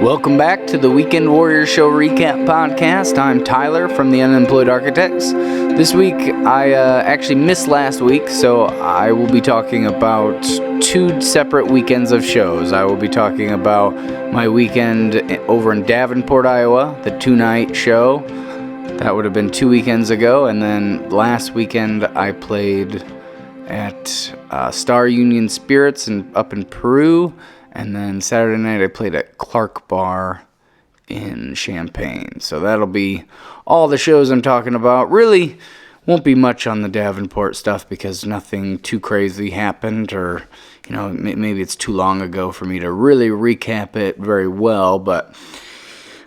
Welcome back to the Weekend Warrior Show Recap Podcast. I'm Tyler from the Unemployed Architects. This week, I actually missed last week, so I will be talking about two separate weekends of shows. I will be talking about my weekend over in Davenport, Iowa, the two-night show. That would have been 2 weekends ago, and then last weekend I played at Star Union Spirits up in Peru. And then Saturday night I played at Clark Bar in Champaign. So that'll be all the shows I'm talking about. Really won't be much on the Davenport stuff because nothing too crazy happened, or maybe it's too long ago for me to really recap it very well. But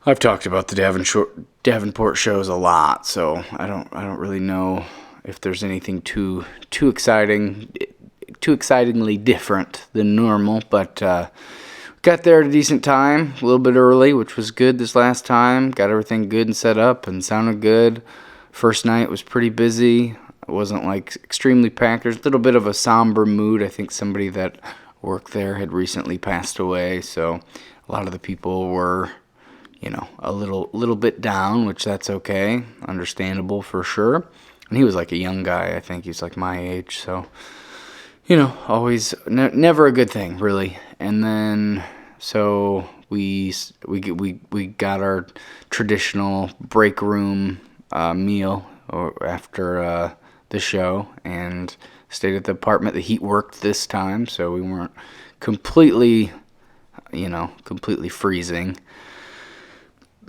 I've talked about the Davenport shows a lot, so I don't really know if there's anything too excitingly different than normal, but got there at a decent time, a little bit early, which was good this last time. Got everything good and set up and sounded good. First night was pretty busy. It wasn't like extremely packed. There's a little bit of a somber mood. I think somebody that worked there had recently passed away, so a lot of the people were, a little bit down, which that's okay, understandable for sure. And he was like a young guy. I think he's like my age, so always never a good thing, really. And then so we got our traditional break room meal after the show, and stayed at the apartment. The heat worked this time, so we weren't completely freezing.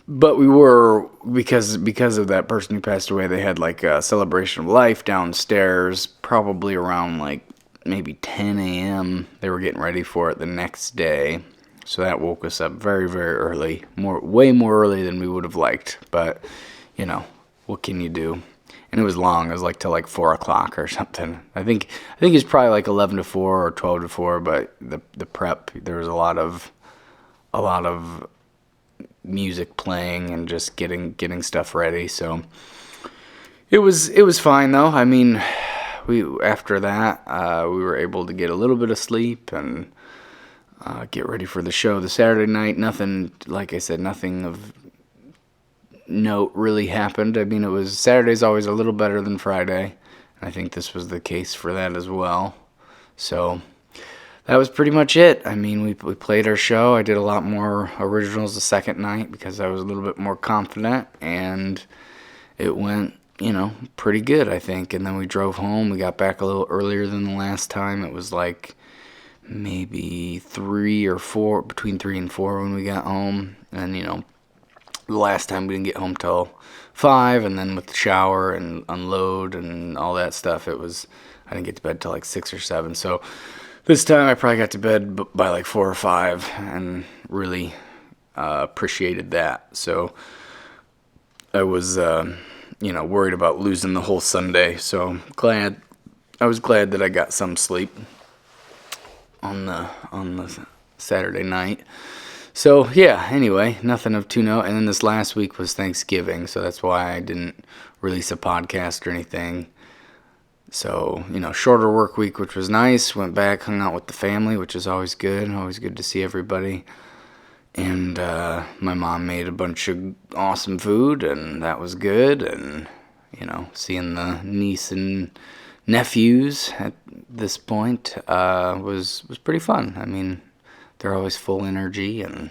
But we were, because of that person who passed away, they had like a celebration of life downstairs, probably around like maybe 10 a.m. They were getting ready for it the next day. So that woke us up very, very early, way more early than we would have liked. But, what can you do? And it was long. It was like till like 4 o'clock or something. I think it was probably like 11 to 4 or 12 to 4, but the prep, there was a lot of music playing and just getting stuff ready. So it was fine though. I mean, after that we were able to get a little bit of sleep and get ready for the show. The Saturday night, nothing, like I said, nothing of note really happened. I mean, Saturday's always a little better than Friday. I think this was the case for that as well. So that was pretty much it. I mean, we played our show. I did a lot more originals the second night because I was a little bit more confident, and it went, pretty good, I think. And then we drove home. We got back a little earlier than the last time. It was like maybe 3 or 4, between 3 and 4 when we got home. And, the last time we didn't get home till 5, and then with the shower and unload and all that stuff, I didn't get to bed till like 6 or 7. So this time I probably got to bed by like 4 or 5 and really appreciated that. So I was, worried about losing the whole Sunday. So I was glad that I got some sleep on the Saturday night. So yeah, anyway, nothing of to note. And then this last week was Thanksgiving, so that's why I didn't release a podcast or anything. So, shorter work week, which was nice. Went back, hung out with the family, which is always good. Always good to see everybody. And my mom made a bunch of awesome food, and that was good. And, seeing the niece and nephews at this point was pretty fun. I mean, they're always full energy, and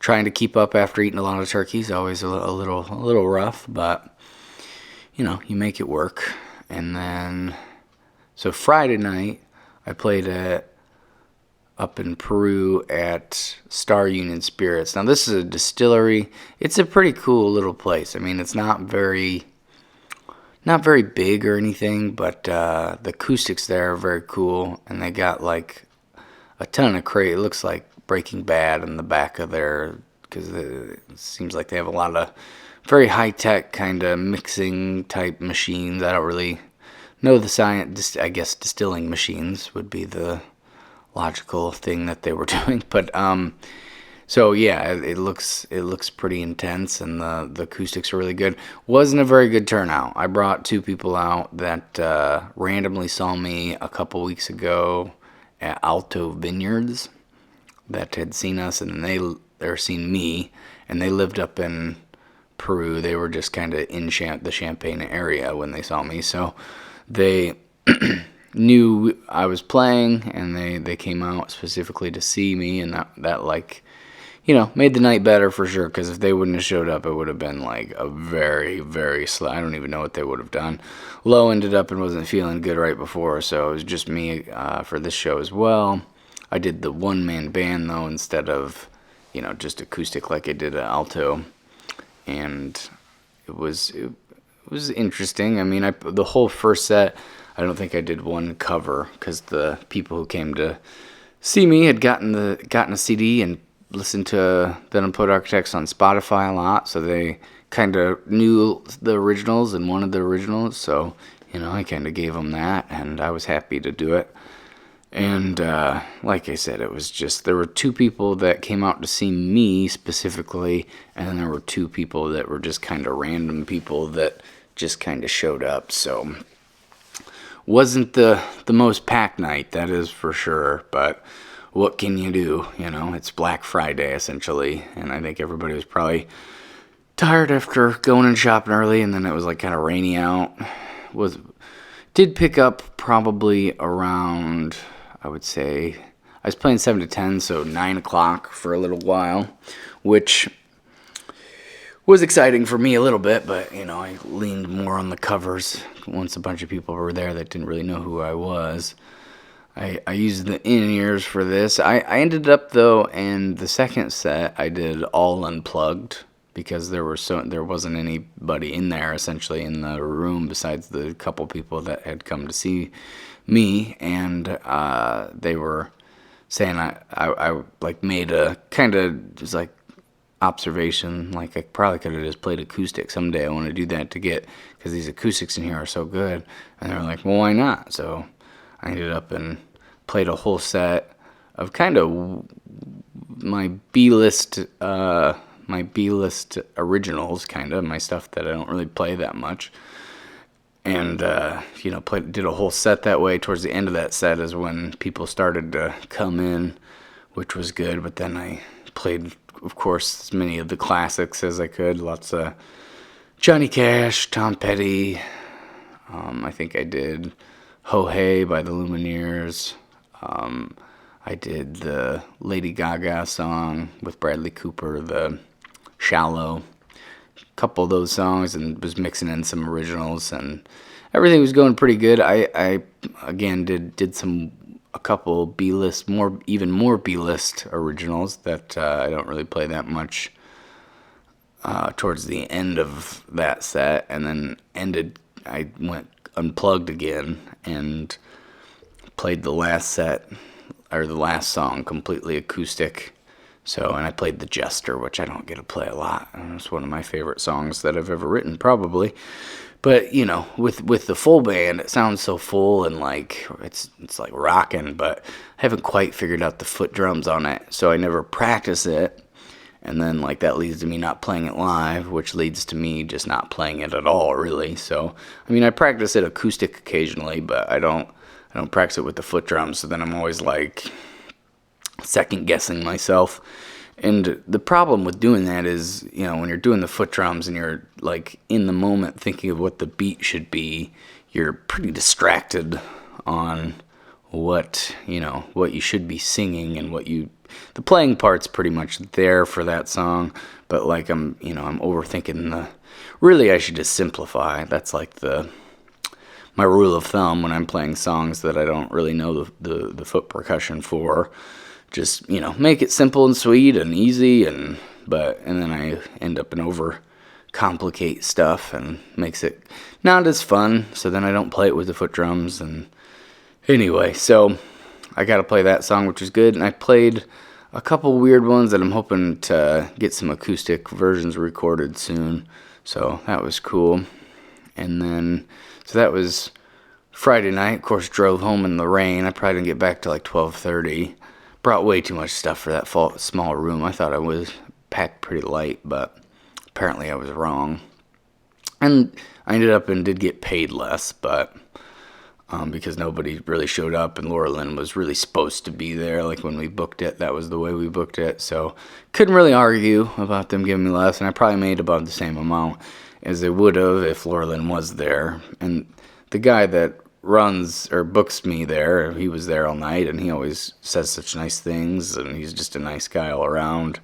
trying to keep up after eating a lot of turkey is always a little rough, but, you make it work. And then, so Friday night, I played up in Peru at Star Union Spirits. Now, this is a distillery. It's a pretty cool little place. I mean, it's not very big or anything, but the acoustics there are very cool, and they got like a ton of crate. It looks like Breaking Bad in the back of there, because it seems like they have a lot of very high-tech kind of mixing type machines. I don't really know the science. I guess distilling machines would be the logical thing that they were doing. But so yeah, it looks pretty intense, and the acoustics are really good. Wasn't a very good turnout. I brought 2 people out that randomly saw me a couple weeks ago at Alto Vineyards that had seen us, and they They were seeing me, and they lived up in Peru. They were just kind of in the Champaign area when they saw me, so they knew I was playing, and they came out specifically to see me, and that like, made the night better for sure, because if they wouldn't have showed up, it would have been like a very, very slow. I don't even know what they would have done. Lo ended up and wasn't feeling good right before, so it was just me for this show as well. I did the one-man band, though, instead of, just acoustic like I did at Alto, and it was interesting. I mean, the whole first set, I don't think I did one cover, because the people who came to see me had gotten a CD and listened to the Unemployed Architects on Spotify a lot, so they kind of knew the originals and wanted the originals, so, I kind of gave them that, and I was happy to do it. And like I said, it was just, there were two people that came out to see me specifically, and then there were two people that were just kind of random people that just kind of showed up, so wasn't the most packed night, that is for sure, but what can you do? It's Black Friday essentially, and I think everybody was probably tired after going and shopping early, and then it was like kind of rainy out. Did pick up probably around, I would say, I was playing 7 to 10, so 9 o'clock for a little while, which was exciting for me a little bit, but, I leaned more on the covers once a bunch of people were there that didn't really know who I was. I used the in-ears for this. I ended up, though, in the second set, I did all unplugged, because there wasn't anybody in there, essentially, in the room besides the couple people that had come to see me, and they were saying I like made a kind of just like observation, like I probably could have just played acoustic someday. I want to do that because these acoustics in here are so good, and they were like, well, why not? So I ended up and played a whole set of kind of my B-list originals, kind of my stuff that I don't really play that much, and did a whole set that way. Towards the end of that set is when people started to come in, which was good. But then I played, of course, as many of the classics as I could. Lots of Johnny Cash, Tom Petty. I think I did Ho Hey by the Lumineers. I did the Lady Gaga song with Bradley Cooper, the Shallow. A couple of those songs, and was mixing in some originals, and everything was going pretty good. I again did a couple B-list, even more B-list originals that I don't really play that much towards the end of that set, and then I went unplugged again and played the last set, or the last song, completely acoustic. And I played The Jester, which I don't get to play a lot. It's one of my favorite songs that I've ever written, probably. But, with the full band, it sounds so full and like it's like rocking, but I haven't quite figured out the foot drums on it, so I never practice it. And then, like, that leads to me not playing it live, which leads to me just not playing it at all, really. So, I mean, I practice it acoustic occasionally, but I don't practice it with the foot drums, so then I'm always, like, second-guessing myself. And the problem with doing that is, when you're doing the foot drums and you're, like, in the moment thinking of what the beat should be, you're pretty distracted on what you should be singing, and the playing part's pretty much there for that song, but like I'm overthinking really I should just simplify. That's like my rule of thumb when I'm playing songs that I don't really know the foot percussion for. Just, make it simple and sweet and easy, and then I end up and overcomplicate stuff and makes it not as fun, so then I don't play it with the foot drums. And anyway, so I got to play that song, which was good, and I played a couple weird ones that I'm hoping to get some acoustic versions recorded soon, so that was cool. And then, so that was Friday night. Of course, drove home in the rain. I probably didn't get back till like 12:30. Brought way too much stuff for that small room. I thought I was packed pretty light, but apparently I was wrong. And I ended up and did get paid less, but because nobody really showed up, and Laura Lynn was really supposed to be there. Like when we booked it, that was the way we booked it. So couldn't really argue about them giving me less, and I probably made about the same amount as they would have if Laura Lynn was there. And the guy that runs or books me there, he was there all night, and he always says such nice things, and he's just a nice guy all around.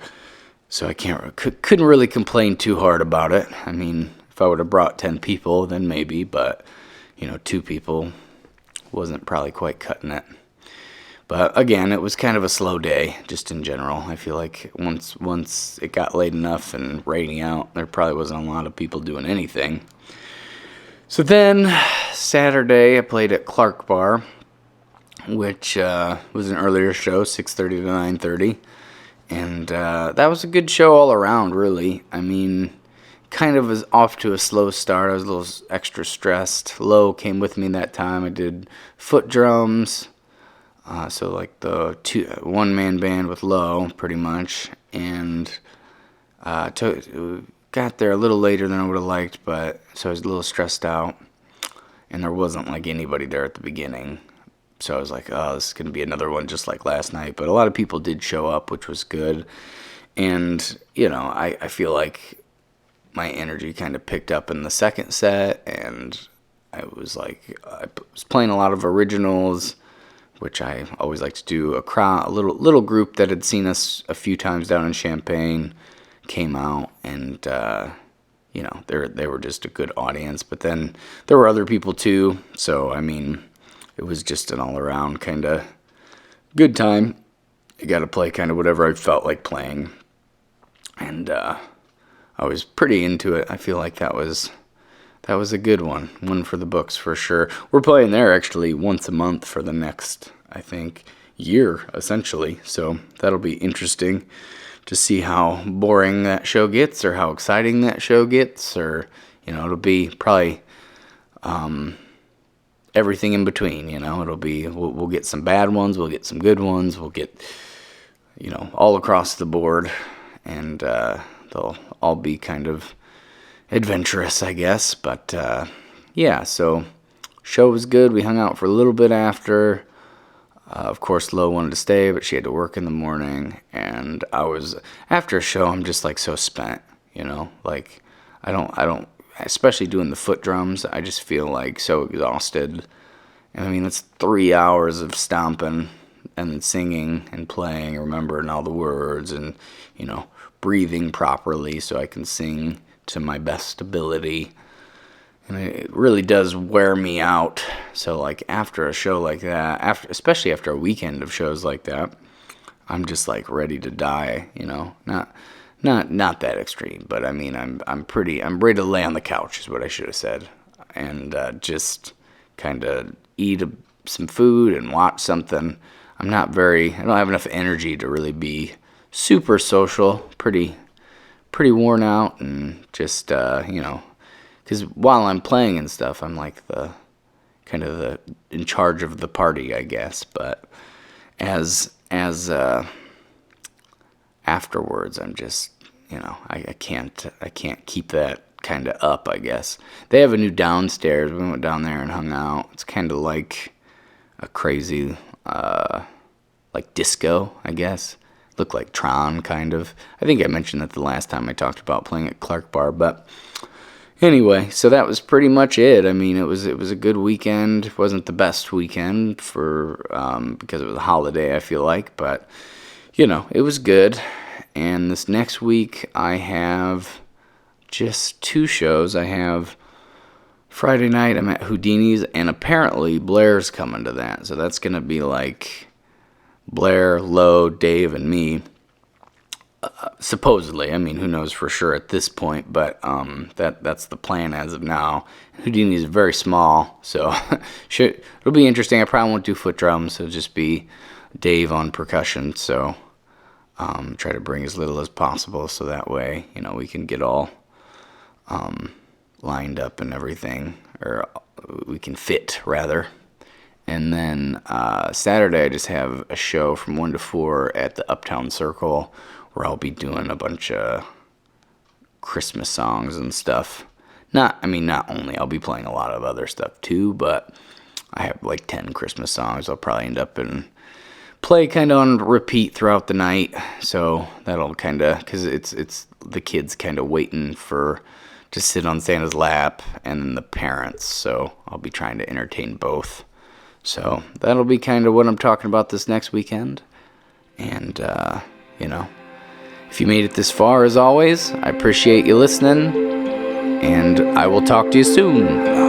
So I couldn't really complain too hard about it. I mean, if I would have brought 10 people, then maybe, but 2 people wasn't probably quite cutting it. But again, it was kind of a slow day, just in general. I feel like once it got late enough and rainy out, there probably wasn't a lot of people doing anything. So then, Saturday, I played at Clark Bar, which was an earlier show, 6:30 to 9:30. And that was a good show all around, really. I mean, kind of was off to a slow start. I was a little extra stressed. Low came with me that time. I did foot drums, so like the one-man band with Low, pretty much. And got there a little later than I would have liked, but so I was a little stressed out. And there wasn't like anybody there at the beginning. So I was like, oh, this is going to be another one just like last night. But a lot of people did show up, which was good. And, I feel like my energy kind of picked up in the second set. And I was playing a lot of originals, which I always like to do. A little group that had seen us a few times down in Champaign came out, and they were just a good audience. But then there were other people too. So I mean, it was just an all-around kind of good time. I got to play kind of whatever I felt like playing. And I was pretty into it. I feel like that was a good one for the books for sure. We're playing there actually once a month for the next, I think, year, essentially. So that'll be interesting to see how boring that show gets or how exciting that show gets. Or, it'll be probably everything in between. It'll be, we'll get some bad ones, we'll get some good ones, we'll get, all across the board, and they'll all be kind of adventurous, I guess. But yeah, so show was good. We hung out for a little bit after. Of course, Lo wanted to stay, but she had to work in the morning, and after a show, I'm just like so spent, like I don't. Especially doing the foot drums, I just feel like so exhausted. And I mean, it's 3 hours of stomping and then singing and playing, remembering all the words, and breathing properly so I can sing to my best ability. And it really does wear me out. So like after a show like that, especially after a weekend of shows like that, I'm just like ready to die. Not that extreme, but I mean, I'm ready to lay on the couch is what I should have said, and just kind of eat some food and watch something. I don't have enough energy to really be super social. Pretty worn out, and just because while I'm playing and stuff, I'm like the in charge of the party, I guess. But as afterwards, I'm just, I can't keep that kind of up, I guess. They have a new downstairs. We went down there and hung out. It's kind of like a crazy, like disco, I guess. Looked like Tron, kind of. I think I mentioned that the last time I talked about playing at Clark Bar, but anyway, so that was pretty much it. I mean, it was a good weekend. It wasn't the best weekend for because it was a holiday, I feel like, but it was good. And this next week I have just 2 shows. I have Friday night I'm at Houdini's, and apparently Blair's coming to that. So that's going to be like Blair, Lo, Dave, and me. Supposedly, I mean, who knows for sure at this point, but that's the plan as of now. Houdini is very small, so it'll be interesting. I probably won't do foot drums. It'll just be Dave on percussion, so try to bring as little as possible, so that way, we can get all lined up and everything, or we can fit, rather. And then Saturday, I just have a show from 1 to 4 at the Uptown Circle, where I'll be doing a bunch of Christmas songs and stuff. Not only, I'll be playing a lot of other stuff too, but I have like 10 Christmas songs. I'll probably end up and play kind of on repeat throughout the night. So that'll kind of, because it's the kids kind of waiting for to sit on Santa's lap, and then the parents. So I'll be trying to entertain both. So that'll be kind of what I'm talking about this next weekend. And, if you made it this far, as always, I appreciate you listening. And I will talk to you soon.